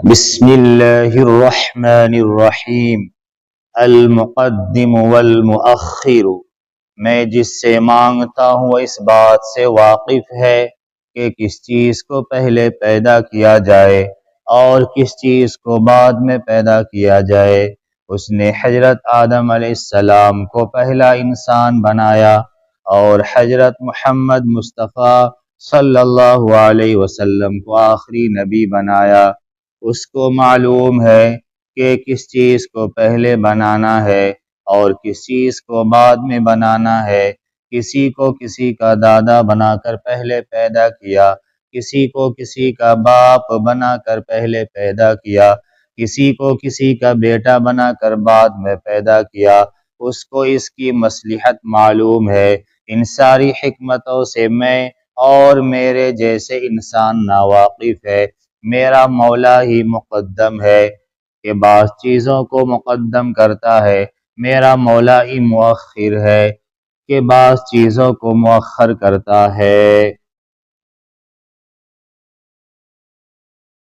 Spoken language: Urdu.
بسم اللہ الرحمن الرحیم۔ المقدم والمؤخر، میں جس سے مانگتا ہوں وہ اس بات سے واقف ہے کہ کس چیز کو پہلے پیدا کیا جائے اور کس چیز کو بعد میں پیدا کیا جائے۔ اس نے حضرت آدم علیہ السلام کو پہلا انسان بنایا اور حضرت محمد مصطفیٰ صلی اللہ علیہ وسلم کو آخری نبی بنایا۔ اس کو معلوم ہے کہ کس چیز کو پہلے بنانا ہے اور کس چیز کو بعد میں بنانا ہے۔ کسی کو کسی کا دادا بنا کر پہلے پیدا کیا، کسی کو کسی کا باپ بنا کر پہلے پیدا کیا، کسی کو کسی کا بیٹا بنا کر بعد میں پیدا کیا۔ اس کو اس کی مصلحت معلوم ہے۔ ان ساری حکمتوں سے میں اور میرے جیسے انسان ناواقف ہے۔ میرا مولا ہی مقدم ہے کہ بعض چیزوں کو مقدم کرتا ہے، میرا مولا ہی مؤخر ہے کہ بعض چیزوں کو مؤخر کرتا ہے۔